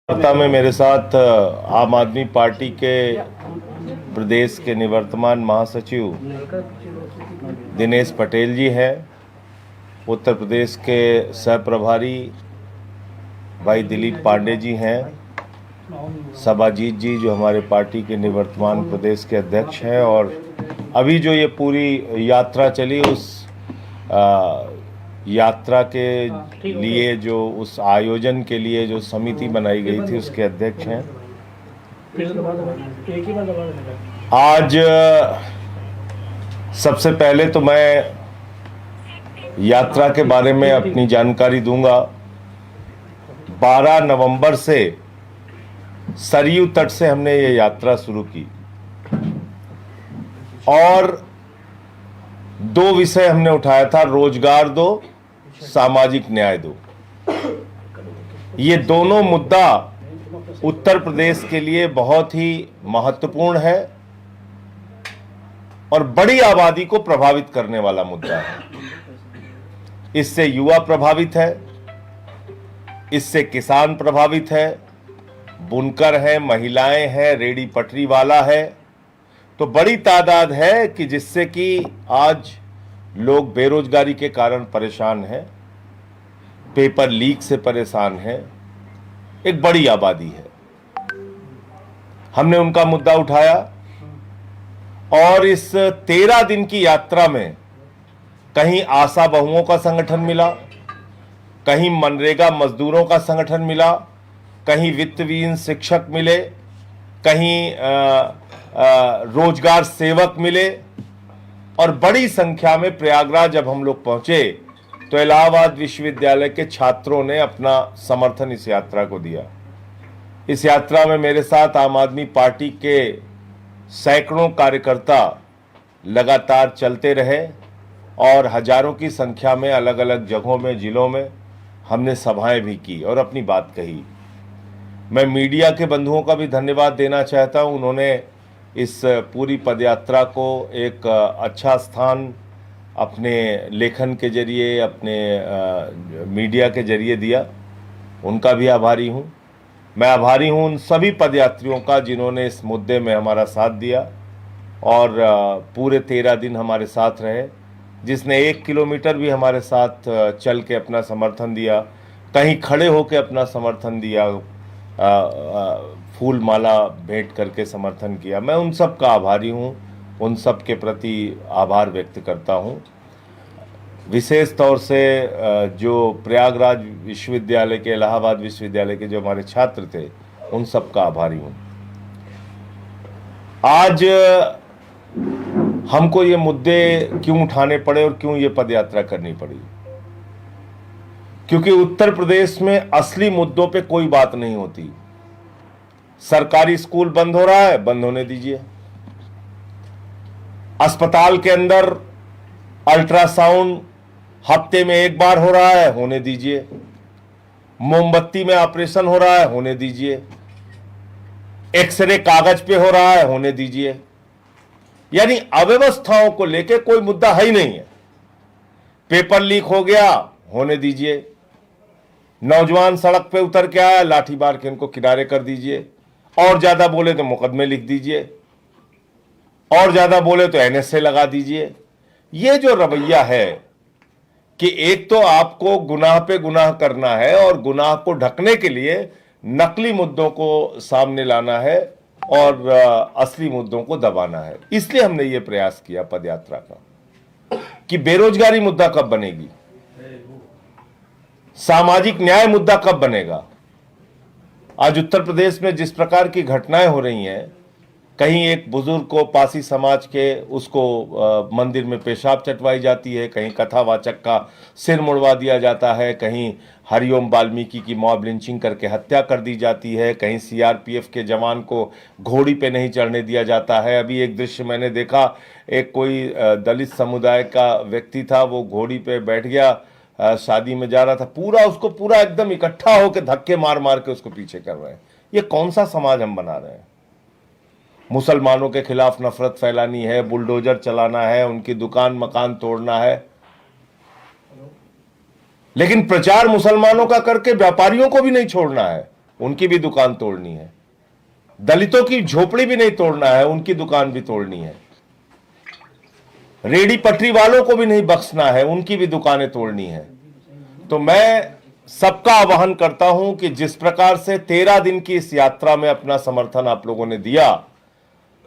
वार्ता में मेरे साथ आम आदमी पार्टी के प्रदेश के निवर्तमान महासचिव दिनेश पटेल जी हैं, उत्तर प्रदेश के सह प्रभारी भाई दिलीप पांडे जी हैं, सबाजीत जी जो हमारे पार्टी के निवर्तमान प्रदेश के अध्यक्ष हैं, और अभी जो ये पूरी यात्रा चली उस यात्रा के लिए जो उस आयोजन के लिए जो समिति बनाई गई थी उसके अध्यक्ष हैं। आज सबसे पहले तो मैं यात्रा के बारे में अपनी जानकारी दूंगा। 12 नवंबर से सरयू तट से हमने ये यात्रा शुरू की और 2 विषय हमने उठाया था, रोजगार दो, सामाजिक न्याय दो। ये दोनों मुद्दा उत्तर प्रदेश के लिए बहुत ही महत्वपूर्ण है और बड़ी आबादी को प्रभावित करने वाला मुद्दा है। इससे युवा प्रभावित है, इससे किसान प्रभावित है, बुनकर है, महिलाएं हैं, रेडी पटरी वाला है। तो बड़ी तादाद है कि जिससे कि आज लोग बेरोजगारी के कारण परेशान हैं, पेपर लीक से परेशान हैं, एक बड़ी आबादी है। हमने उनका मुद्दा उठाया और इस 13 दिन की यात्रा में कहीं आशा बहुओं का संगठन मिला, कहीं मनरेगा मजदूरों का संगठन मिला, कहीं वित्तविहीन शिक्षक मिले, कहीं रोजगार सेवक मिले, और बड़ी संख्या में प्रयागराज जब हम लोग पहुंचे तो इलाहाबाद विश्वविद्यालय के छात्रों ने अपना समर्थन इस यात्रा को दिया। इस यात्रा में मेरे साथ आम आदमी पार्टी के सैकड़ों कार्यकर्ता लगातार चलते रहे और हजारों की संख्या में अलग अलग जगहों में, जिलों में हमने सभाएं भी की और अपनी बात कही। मैं मीडिया के बंधुओं का भी धन्यवाद देना चाहता हूं। उन्होंने इस पूरी पदयात्रा को एक अच्छा स्थान अपने लेखन के जरिए, अपने मीडिया के जरिए दिया। उनका भी आभारी हूं। मैं आभारी हूं उन सभी पदयात्रियों का जिन्होंने इस मुद्दे में हमारा साथ दिया और पूरे 13 दिन हमारे साथ रहे। जिसने 1 किलोमीटर भी हमारे साथ चल के अपना समर्थन दिया, कहीं खड़े होकर अपना समर्थन दिया, फूल माला भेंट करके समर्थन किया, मैं उन सब का आभारी हूं। उन सब के प्रति आभार व्यक्त करता हूं। विशेष तौर से जो प्रयागराज विश्वविद्यालय के, इलाहाबाद विश्वविद्यालय के जो हमारे छात्र थे, उन सब का आभारी हूं। आज हमको ये मुद्दे क्यों उठाने पड़े और क्यों ये पदयात्रा करनी पड़ी? क्योंकि उत्तर प्रदेश में असली मुद्दों पे कोई बात नहीं होती। सरकारी स्कूल बंद हो रहा है, बंद होने दीजिए। अस्पताल के अंदर अल्ट्रासाउंड हफ्ते में 1 बार हो रहा है, होने दीजिए। मोमबत्ती में ऑपरेशन हो रहा है, होने दीजिए। एक्सरे कागज पे हो रहा है, होने दीजिए। यानी अव्यवस्थाओं को लेके कोई मुद्दा है ही नहीं है। पेपर लीक हो गया, होने दीजिए। नौजवान सड़क पे उतर के आया, लाठी मार के इनको किनारे कर दीजिए। और ज्यादा बोले तो मुकदमे लिख दीजिए, और ज्यादा बोले तो एनएसए लगा दीजिए। ये जो रवैया है कि एक तो आपको गुनाह पे गुनाह करना है और गुनाह को ढकने के लिए नकली मुद्दों को सामने लाना है और असली मुद्दों को दबाना है। इसलिए हमने ये प्रयास किया पदयात्रा का कि बेरोजगारी मुद्दा कब बनेगी, सामाजिक न्याय मुद्दा कब बनेगा। आज उत्तर प्रदेश में जिस प्रकार की घटनाएं हो रही हैं, कहीं एक बुजुर्ग को पासी समाज के उसको मंदिर में पेशाब चटवाई जाती है, कहीं कथावाचक का सिर मुड़वा दिया जाता है, कहीं हरिओम वाल्मीकि की मॉब लिंचिंग करके हत्या कर दी जाती है, कहीं सीआरपीएफ के जवान को घोड़ी पे नहीं चढ़ने दिया जाता है। अभी एक दृश्य मैंने देखा, एक कोई दलित समुदाय का व्यक्ति था, वो घोड़ी पे बैठ गया, शादी में जा रहा था, उसको पूरा एकदम इकट्ठा होकर धक्के मार मार के उसको पीछे कर रहे हैं। ये कौन सा समाज हम बना रहे हैं? मुसलमानों के खिलाफ नफरत फैलानी है, बुलडोजर चलाना है, उनकी दुकान मकान तोड़ना है, लेकिन प्रचार मुसलमानों का करके व्यापारियों को भी नहीं छोड़ना है। उनकी भी दुकान तोड़नी है। दलितों की झोपड़ी भी नहीं तोड़ना है, उनकी दुकान भी तोड़नी है। रेडी पटरी वालों को भी नहीं बख्शना है, उनकी भी दुकानें तोड़नी है। तो मैं सबका आह्वान करता हूं कि जिस प्रकार से 13 दिन की इस यात्रा में अपना समर्थन आप लोगों ने दिया,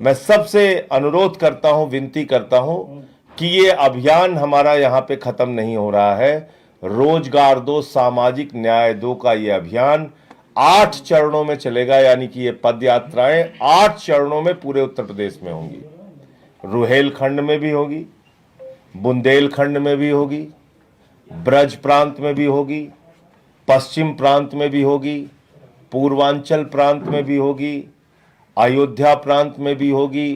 मैं सबसे अनुरोध करता हूं, विनती करता हूं कि ये अभियान हमारा यहां पे खत्म नहीं हो रहा है। रोजगार दो, सामाजिक न्याय दो का ये अभियान 8 चरणों में चलेगा, यानी कि ये पद यात्राएं 8 चरणों में पूरे उत्तर प्रदेश में होंगी। रुहेलखंड में भी होगी, बुंदेलखंड में भी होगी, ब्रज प्रांत में भी होगी, पश्चिम प्रांत में भी होगी, पूर्वांचल प्रांत में भी होगी, अयोध्या प्रांत में भी होगी,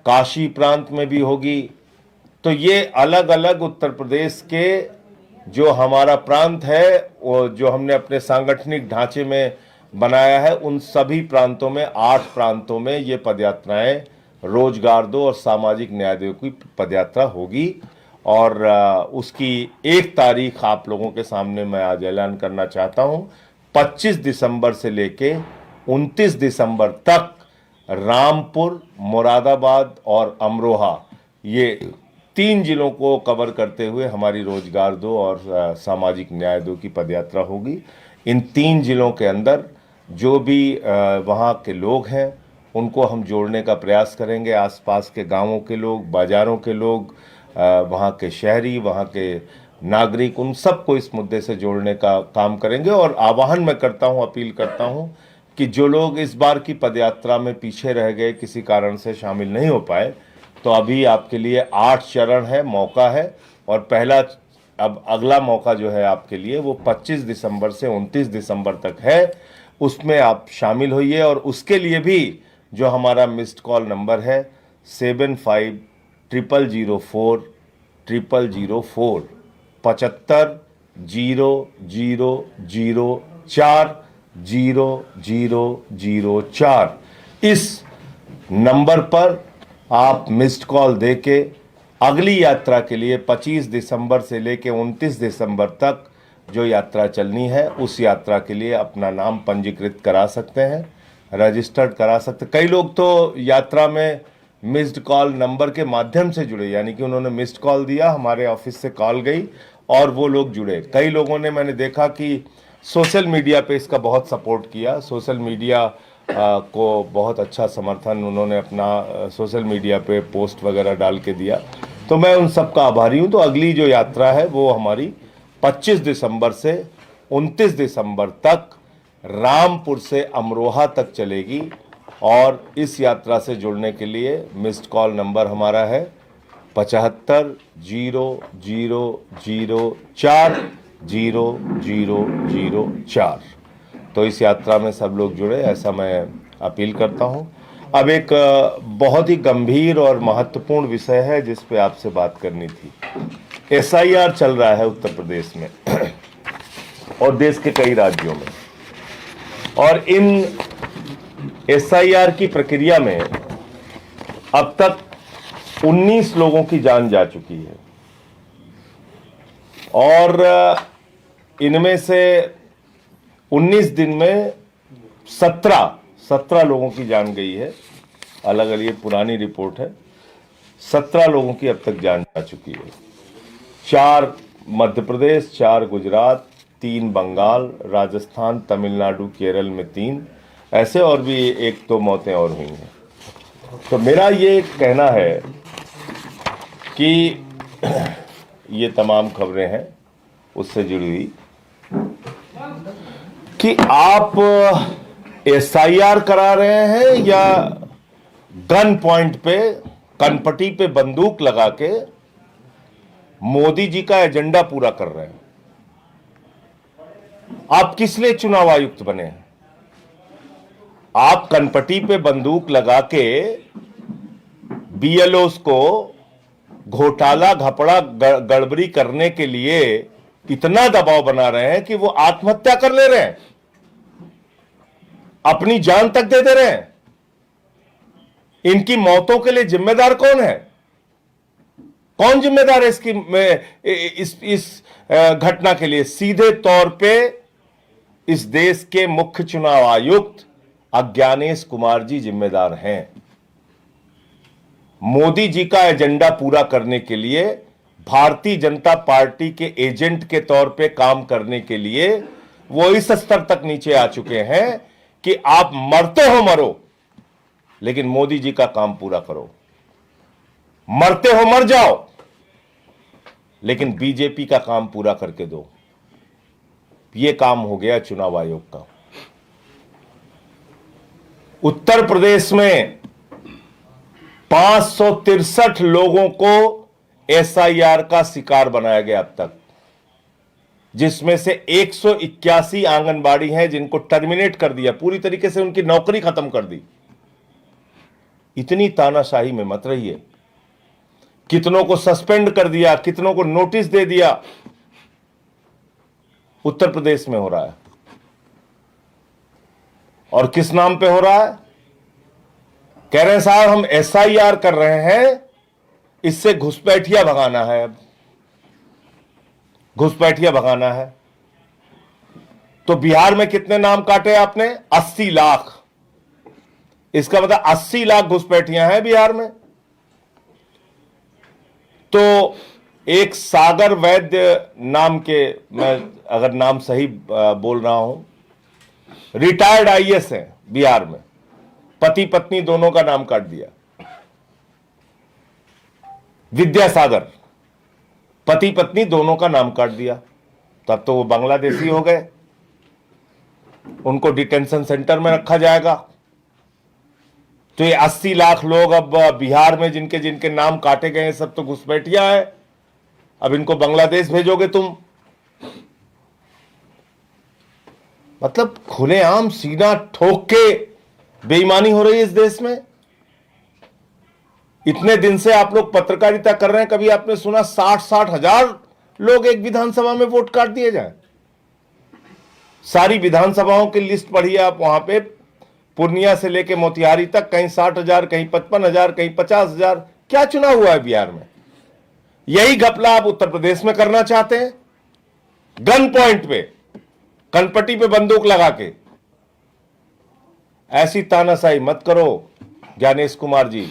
काशी प्रांत में भी होगी। तो ये अलग अलग उत्तर प्रदेश के जो हमारा प्रांत है, वो जो हमने अपने सांगठनिक ढांचे में बनाया है, उन सभी प्रांतों में 8 प्रांतों में ये पदयात्राएं रोजगार दो और सामाजिक न्याय दो की पदयात्रा होगी। और उसकी 1 तारीख आप लोगों के सामने मैं आज ऐलान करना चाहता हूं। 25 दिसंबर से लेके 29 दिसंबर तक रामपुर, मुरादाबाद और अमरोहा, ये 3 जिलों को कवर करते हुए हमारी रोजगार दो और सामाजिक न्याय दो की पदयात्रा होगी। इन 3 जिलों के अंदर जो भी वहाँ के लोग हैं उनको हम जोड़ने का प्रयास करेंगे। आसपास के गांवों के लोग, बाजारों के लोग, वहाँ के शहरी, वहाँ के नागरिक, उन सबको इस मुद्दे से जोड़ने का काम करेंगे। और आह्वान मैं करता हूँ, अपील करता हूँ कि जो लोग इस बार की पदयात्रा में पीछे रह गए, किसी कारण से शामिल नहीं हो पाए, तो अभी आपके लिए 8 चरण है, मौका है। और पहला, अब अगला मौका जो है आपके लिए वो 25 दिसंबर से 29 दिसंबर तक है। उसमें आप शामिल होइए। और उसके लिए भी जो हमारा मिस्ड कॉल नंबर है 750004 0004 750004 इस नंबर पर आप मिस्ड कॉल देके अगली यात्रा के लिए 25 दिसंबर से लेके 29 दिसंबर तक जो यात्रा चलनी है, उस यात्रा के लिए अपना नाम पंजीकृत करा सकते हैं, रजिस्टर्ड करा सकते हैं। कई लोग तो यात्रा में मिस्ड कॉल नंबर के माध्यम से जुड़े, यानी कि उन्होंने मिस्ड कॉल दिया, हमारे ऑफिस से कॉल गई और वो लोग जुड़े। कई लोगों ने, मैंने देखा कि सोशल मीडिया पे इसका बहुत सपोर्ट किया, सोशल मीडिया को बहुत अच्छा समर्थन उन्होंने अपना सोशल मीडिया पे पोस्ट वगैरह डाल के दिया। तो मैं उन सब का आभारी हूँ। तो अगली जो यात्रा है वो हमारी 25 दिसंबर से 29 दिसंबर तक रामपुर से अमरोहा तक चलेगी। और इस यात्रा से जुड़ने के लिए मिस्ड कॉल नंबर हमारा है 750004 तो इस यात्रा में सब लोग जुड़े, ऐसा मैं अपील करता हूं। अब एक बहुत ही गंभीर और महत्वपूर्ण विषय है जिस पे आपसे बात करनी थी। SIR चल रहा है उत्तर प्रदेश में और देश के कई राज्यों में, और इन SIR की प्रक्रिया में अब तक 19 लोगों की जान जा चुकी है और इनमें से 19 दिन में 17 लोगों की जान गई है। अलग अलग, ये पुरानी रिपोर्ट है। 17 लोगों की अब तक जान जा चुकी है। 4 मध्य प्रदेश, 4 गुजरात, 3 बंगाल, राजस्थान, तमिलनाडु, केरल में 3, ऐसे और भी 1-2 मौतें और हुई हैं। तो मेरा ये कहना है कि ये तमाम खबरें हैं उससे जुड़ी हुई कि आप SIR करा रहे हैं या गन पॉइंट पे, कनपटी पे बंदूक लगा के मोदी जी का एजेंडा पूरा कर रहे हैं। आप किस लिए चुनाव आयुक्त बने हैं? आप कनपटी पे बंदूक लगा के BLOs को घोटाला, घपड़ा, गड़बड़ी करने के लिए इतना दबाव बना रहे हैं कि वो आत्महत्या कर ले रहे हैं, अपनी जान तक दे दे रहे हैं। इनकी मौतों के लिए जिम्मेदार कौन है? कौन जिम्मेदार है इस घटना के लिए? सीधे तौर पे इस देश के मुख्य चुनाव आयुक्त अज्ञानेश कुमार जी जिम्मेदार हैं। मोदी जी का एजेंडा पूरा करने के लिए, भारतीय जनता पार्टी के एजेंट के तौर पे काम करने के लिए वो इस स्तर तक नीचे आ चुके हैं कि आप मरते हो मरो, लेकिन मोदी जी का काम पूरा करो। मरते हो मर जाओ, लेकिन बीजेपी का काम पूरा करके दो। यह काम हो गया चुनाव आयोग का। उत्तर प्रदेश में 563 लोगों को एसआईआर का शिकार बनाया गया अब तक, जिसमें से 181 आंगनबाड़ी हैं जिनको टर्मिनेट कर दिया, पूरी तरीके से उनकी नौकरी खत्म कर दी। इतनी तानाशाही में मत रहिए। कितनों को सस्पेंड कर दिया, कितनों को नोटिस दे दिया। उत्तर प्रदेश में हो रहा है, और किस नाम पे हो रहा है? कह रहे हैं साहब हम एसआईआर कर रहे हैं, इससे घुसपैठिया भगाना है। अब घुसपैठिया भगाना है तो बिहार में कितने नाम काटे आपने? 80 लाख। इसका मतलब 80 लाख घुसपैठियां हैं बिहार में। तो एक सागर वैद्य नाम के, मैं अगर नाम सही बोल रहा हूं, रिटायर्ड आईएएस हैं बिहार में, पति पत्नी दोनों का नाम काट दिया। विद्यासागर, पति पत्नी दोनों का नाम काट दिया। तब तो वो बांग्लादेशी हो गए, उनको डिटेंशन सेंटर में रखा जाएगा। तो ये 80 लाख लोग अब बिहार में जिनके जिनके नाम काटे गए हैं, सब तो घुसपैठिया है। अब इनको बांग्लादेश भेजोगे तुम। मतलब खुलेआम सीना ठोक के बेईमानी हो रही है इस देश में। इतने दिन से आप लोग पत्रकारिता कर रहे हैं, कभी आपने सुना 60-60 हजार लोग एक विधानसभा में वोट काट दिए जाए? सारी विधानसभाओं की लिस्ट पढ़िए आप, वहां पे पूर्णिया से लेके मोतिहारी तक, कहीं 60,000, कहीं 55,000, कहीं 50,000। क्या चुनाव हुआ है बिहार में? यही घपला आप उत्तर प्रदेश में करना चाहते हैं, गन पॉइंट पे, कनपट्टी पे बंदूक लगा के। ऐसी तानाशाही मत करो ज्ञानेश कुमार जी।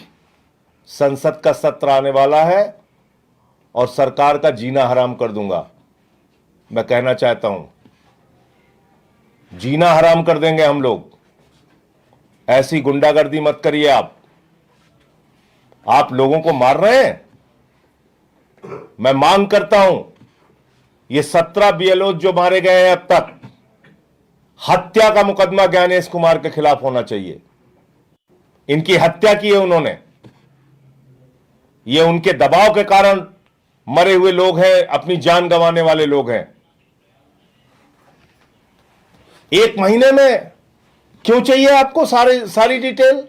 संसद का सत्र आने वाला है और सरकार का जीना हराम कर दूंगा। मैं कहना चाहता हूं, जीना हराम कर देंगे हम लोग। ऐसी गुंडागर्दी मत करिए आप लोगों को मार रहे हैं। मैं मांग करता हूं, ये 17 बीएलओ जो मारे गए हैं अब तक, हत्या का मुकदमा ज्ञानेश कुमार के खिलाफ होना चाहिए। इनकी हत्या की है उन्होंने, ये उनके दबाव के कारण मरे हुए लोग हैं, अपनी जान गंवाने वाले लोग हैं। 1 महीने में क्यों चाहिए आपको सारी डिटेल?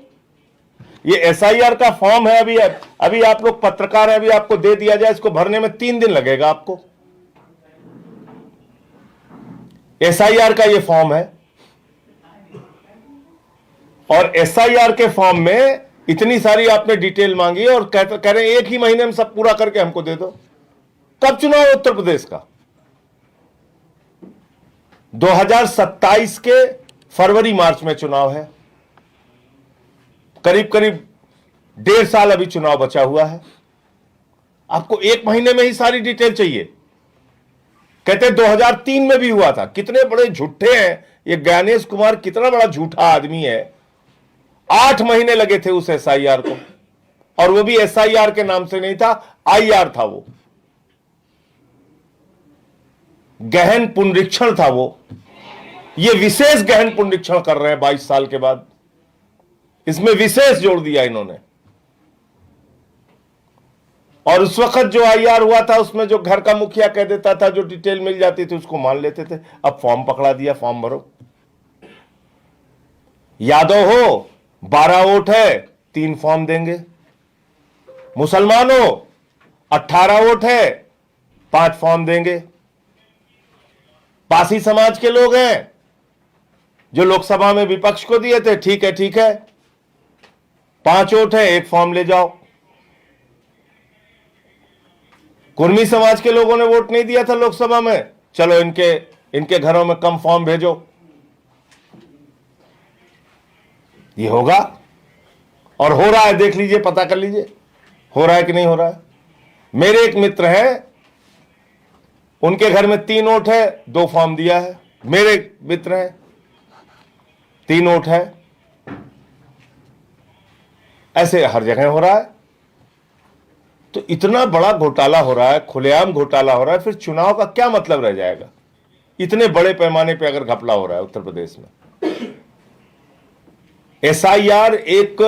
ये एसआईआर का फॉर्म है, अभी आप लोग पत्रकार हैं, अभी आपको दे दिया जाए, इसको भरने में 3 दिन लगेगा आपको। एसआईआर का ये फॉर्म है, और एसआईआर के फॉर्म में इतनी सारी आपने डिटेल मांगी और कह रहे हैं 1 ही महीने में सब पूरा करके हमको दे दो। कब चुनाव है उत्तर प्रदेश का? 2027 के फरवरी मार्च में चुनाव है। करीब करीब 1.5 साल अभी चुनाव बचा हुआ है। आपको 1 महीने में ही सारी डिटेल चाहिए। कहते हैं 2003 में भी हुआ था। कितने बड़े झूठे हैं ये ज्ञानेश कुमार, कितना बड़ा झूठा आदमी है। 8 महीने लगे थे उस एसआईआर को, और वो भी एसआईआर के नाम से नहीं था, आईआर था वो, गहन पुनरीक्षण था वो। ये विशेष गहन पुनरीक्षण कर रहे हैं 22 साल के बाद। इसमें विशेष जोड़ दिया इन्होंने। और उस वक्त जो आईआर हुआ था उसमें जो घर का मुखिया कह देता था, जो डिटेल मिल जाती थी उसको मान लेते थे। अब फॉर्म पकड़ा दिया, फॉर्म भरो। यादव हो 12 वोट है 3 फॉर्म देंगे। मुसलमान हो 18 वोट है 5 फॉर्म देंगे। पासी समाज के लोग हैं जो लोकसभा में विपक्ष को दिए थे, ठीक है 5 वोट है 1 फॉर्म ले जाओ। कुर्मी समाज के लोगों ने वोट नहीं दिया था लोकसभा में, चलो इनके घरों में कम फॉर्म भेजो, ये होगा और हो रहा है, देख लीजिए, पता कर लीजिए हो रहा है कि नहीं हो रहा है। मेरे एक मित्र हैं, उनके घर में 3 ओट है, 2 फॉर्म दिया है। मेरे मित्र हैं, 3 ओट है। ऐसे हर जगह हो रहा है। तो इतना बड़ा घोटाला हो रहा है, खुलेआम घोटाला हो रहा है, फिर चुनाव का क्या मतलब रह जाएगा? इतने बड़े पैमाने पे अगर घपला हो रहा है उत्तर प्रदेश में। एसआईआर एक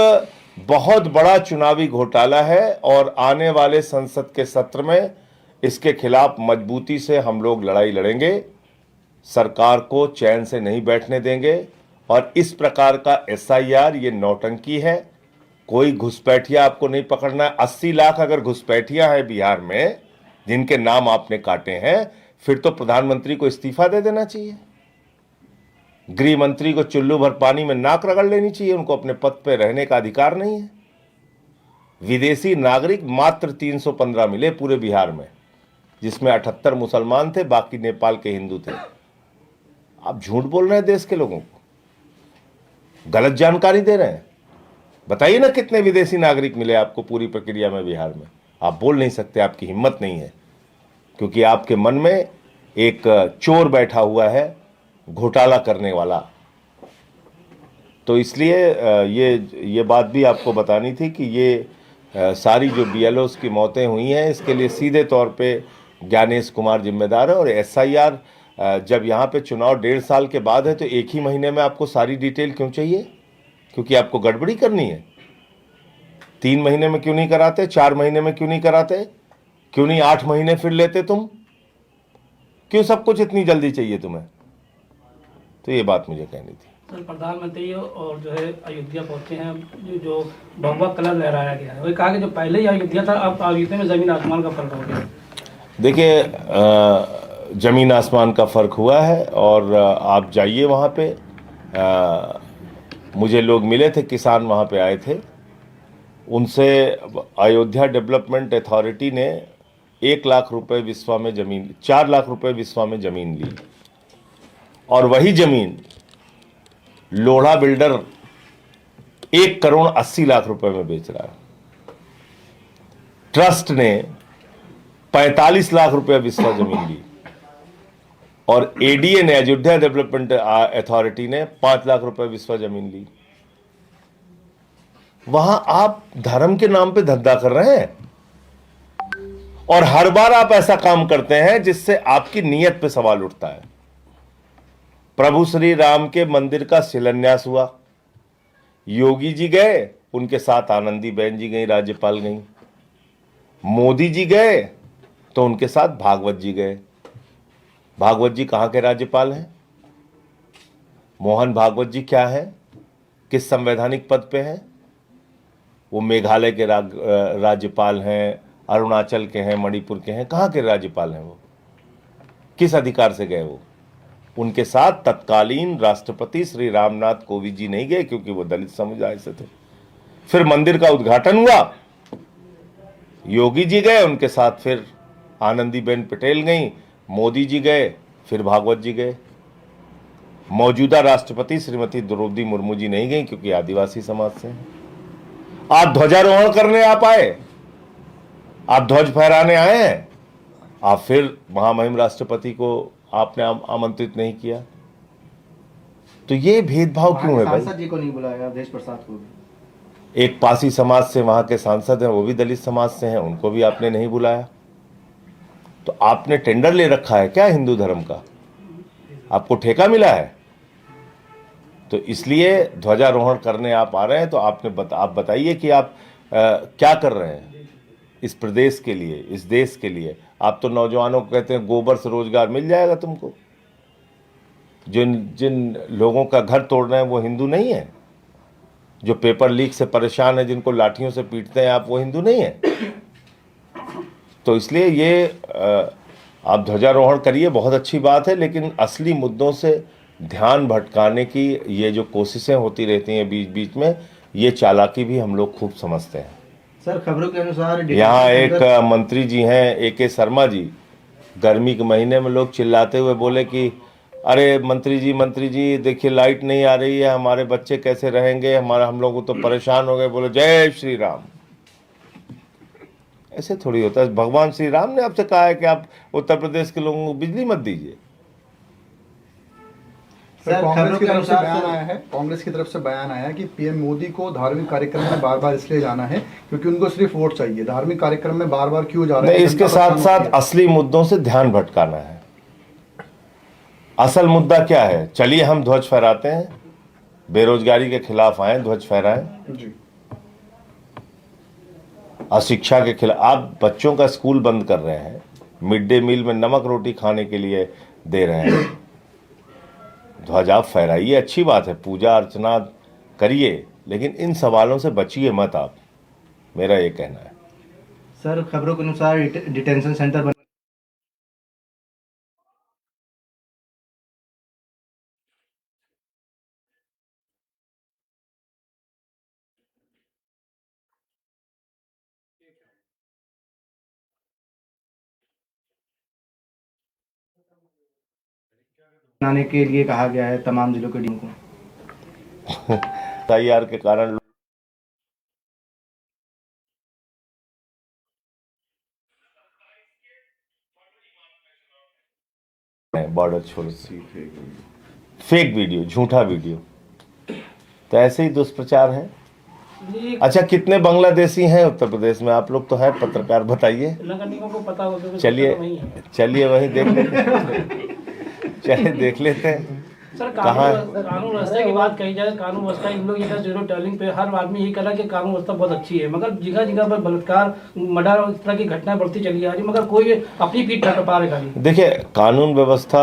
बहुत बड़ा चुनावी घोटाला है और आने वाले संसद के सत्र में इसके खिलाफ मजबूती से हम लोग लड़ाई लड़ेंगे, सरकार को चैन से नहीं बैठने देंगे। और इस प्रकार का एसआईआर ये नौटंकी है। कोई घुसपैठिया आपको नहीं पकड़ना है। 80 लाख अगर घुसपैठिया है बिहार में जिनके नाम आपने काटे हैं, फिर तो प्रधानमंत्री को इस्तीफा दे देना चाहिए। गृह मंत्री को चुल्लू भर पानी में नाक रगड़ लेनी चाहिए। उनको अपने पद पर रहने का अधिकार नहीं है। विदेशी नागरिक मात्र 315 मिले पूरे बिहार में, जिसमें 78 मुसलमान थे, बाकी नेपाल के हिंदू थे। आप झूठ बोल रहे हैं, देश के लोगों को गलत जानकारी दे रहे हैं। बताइए ना कितने विदेशी नागरिक मिले आपको पूरी प्रक्रिया में बिहार में? आप बोल नहीं सकते, आपकी हिम्मत नहीं है, क्योंकि आपके मन में एक चोर बैठा हुआ है, घोटाला करने वाला। तो इसलिए ये बात भी आपको बतानी थी कि ये सारी जो बीएलओस की मौतें हुई हैं, इसके लिए सीधे तौर पे ज्ञानेश कुमार जिम्मेदार है। और एसआईआर जब यहाँ पे चुनाव 1.5 साल के बाद है, तो एक ही महीने में आपको सारी डिटेल क्यों चाहिए? क्योंकि आपको गड़बड़ी करनी है। 3 महीने में क्यों नहीं कराते? 4 महीने में क्यों नहीं कराते? क्यों नहीं 8 महीने फिर लेते तुम? क्यों सब कुछ इतनी जल्दी चाहिए तुम्हें? तो ये बात मुझे कहनी थी। सर, प्रधानमंत्री और जो है अयोध्या पहुंचे हैं, जो भगवा कलर लहराया गया है, वो कहा कि जो पहले ही अयोध्या था, अब अयोध्या में जमीन आसमान का फर्क हो गया। देखिए, जमीन आसमान का फर्क हुआ है। और आप जाइए वहाँ पे, मुझे लोग मिले थे, किसान वहाँ पे आए थे, उनसे अयोध्या डेवलपमेंट अथॉरिटी ने 1 लाख रुपए विस्वा में जमीन, 4 लाख रुपए विस्वा में जमीन ली। और वही जमीन लोढ़ा बिल्डर 1 करोड़ 80 लाख रुपए में बेच रहा है। ट्रस्ट ने 45 लाख रुपए विस्वा जमीन ली और एडीए ने, अयोध्या डेवलपमेंट अथॉरिटी ने 5 लाख रुपए विस्वा जमीन ली। वहां आप धर्म के नाम पे धंधा कर रहे हैं और हर बार आप ऐसा काम करते हैं जिससे आपकी नीयत पे सवाल उठता है। प्रभु श्री राम के मंदिर का शिलान्यास हुआ, योगी जी गए, उनके साथ आनंदीबेन जी गई, राज्यपाल गई। मोदी जी गए तो उनके साथ भागवत जी गए। भागवत जी कहां के राज्यपाल हैं? मोहन भागवत जी क्या है, किस संवैधानिक पद पे हैं? वो मेघालय के राज्यपाल हैं, अरुणाचल के हैं, मणिपुर के हैं। कहां के राज्यपाल हैं वो? किस अधिकार से गए वो? उनके साथ तत्कालीन राष्ट्रपति श्री रामनाथ कोविंद जी नहीं गए, क्योंकि वो दलित समुदाय से थे। फिर मंदिर का उद्घाटन हुआ, योगी जी गए, उनके साथ फिर आनंदीबेन पटेल गई, मोदी जी गए, फिर भागवत जी गए। मौजूदा राष्ट्रपति श्रीमती द्रौपदी मुर्मू जी नहीं गई, क्योंकि आदिवासी समाज से हैं। आप ध्वजारोहण करने आप आए, आप ध्वज फहराने आए हैं, आप फिर महामहिम राष्ट्रपति को आपने आमंत्रित नहीं किया। तो ये भेदभाव क्यों है भाई? सांसद जी को नहीं बुलाया, अवधेश प्रसाद को भी। एक पासी समाज से वहां के सांसद हैं, वो भी दलित समाज से हैं, उनको भी आपने नहीं बुलाया। तो आपने टेंडर ले रखा है क्या हिंदू धर्म का? आपको ठेका मिला है? तो इसलिए ध्वजारोहण करने आप आ रहे हैं, तो आप बताइए कि आप क्या कर रहे हैं इस प्रदेश के लिए, इस देश के लिए। आप तो नौजवानों को कहते हैं गोबर से रोजगार मिल जाएगा तुमको। जिन लोगों का घर तोड़ रहे हैं वो हिंदू नहीं है। जो पेपर लीक से परेशान है, जिनको लाठियों से पीटते हैं आप, वो हिंदू नहीं है। तो इसलिए ये आप ध्वजारोहण करिए, बहुत अच्छी बात है, लेकिन असली मुद्दों से ध्यान भटकाने की ये जो कोशिशें होती रहती हैं बीच बीच में, ये चालाकी भी हम लोग खूब समझते हैं। सर, खबरों के अनुसार यहाँ एक मंत्री जी हैं, AK शर्मा जी, गर्मी के महीने में लोग चिल्लाते हुए बोले कि अरे मंत्री जी देखिए लाइट नहीं आ रही है, हमारे बच्चे कैसे रहेंगे, हम लोग तो परेशान हो गए। बोले जय श्री राम। ऐसे थोड़ी होता है। भगवान श्री राम ने आपसे कहा है कि आप उत्तर प्रदेश के लोगों को बिजली मत दीजिए। सर, कांग्रेस खबरों की के तरफ से अनुसार बयान तो- आया है, कांग्रेस की तरफ से बयान आया है कि पीएम मोदी को धार्मिक कार्यक्रम में बार बार इसलिए जाना है क्योंकि उनको सिर्फ वोट चाहिए। धार्मिक कार्यक्रम में बार बार क्यों जा रहे नहीं, हैं? इसके जनता साथ परेशान साथ होती है। असली मुद्दों से ध्यान भटकाना है। असल मुद्दा क्या है? चलिए हम ध्वज फहराते हैं, बेरोजगारी के खिलाफ आए, ध्वज फहराएं। जी। अशिक्षा के खिलाफ आप बच्चों का स्कूल बंद कर रहे हैं, मिड डे मील में नमक रोटी खाने के लिए दे रहे हैं। ध्वज आप फहराइए, अच्छी बात है, पूजा अर्चना करिए, लेकिन इन सवालों से बचिए मत आप, मेरा ये कहना है। सर, खबरों के अनुसार डिटेंशन सेंटर बन बनाने के लिए कहा गया है तमाम जिलों के डीएम को। तैयार के कारण बॉर्डर छोड़, फेक वीडियो, झूठा वीडियो, तो ऐसे ही दुष्प्रचार है। ये अच्छा, कितने बांग्लादेशी हैं उत्तर प्रदेश में? आप लोग तो हैं पत्रकार, बताइए। नगर निगम को पता होगा कि चलिए वही है। चलिए वहीं देख लेते हैं। चलिए देख लेते हैं। सर, कहाँ कानून व्यवस्था की बात कही जाए, कानून व्यवस्था इन लोग ये जीरो टर्निंग पे हर आदमी यही कह रहा है कि कानून व्यवस्था बहुत अच्छी है, मगर जगह जगह पर बलात्कार, मर्डर और इस तरह की घटनाएं बढ़ती चली जा रही, मगर कोई अपनी पीठ ठक पा रहा है। देखिए, कानून व्यवस्था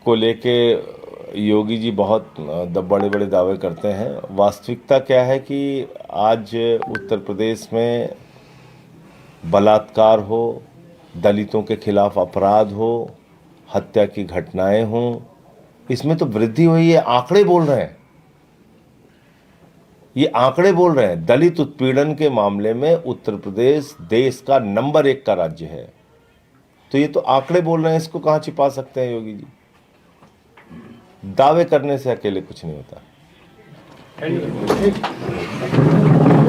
को लेके योगी जी बहुत बड़े बड़े दावे करते हैं। वास्तविकता क्या है कि आज उत्तर प्रदेश में बलात्कार हो, दलितों के खिलाफ अपराध हो, हत्या की घटनाएं हों, इसमें तो वृद्धि हुई है। आंकड़े बोल रहे हैं, ये आंकड़े बोल रहे हैं। दलित उत्पीड़न के मामले में उत्तर प्रदेश देश का नंबर 1 का राज्य है, तो ये तो आंकड़े बोल रहे हैं, इसको कहां छिपा सकते हैं योगी जी? दावे करने से अकेले कुछ नहीं होता। Thank you.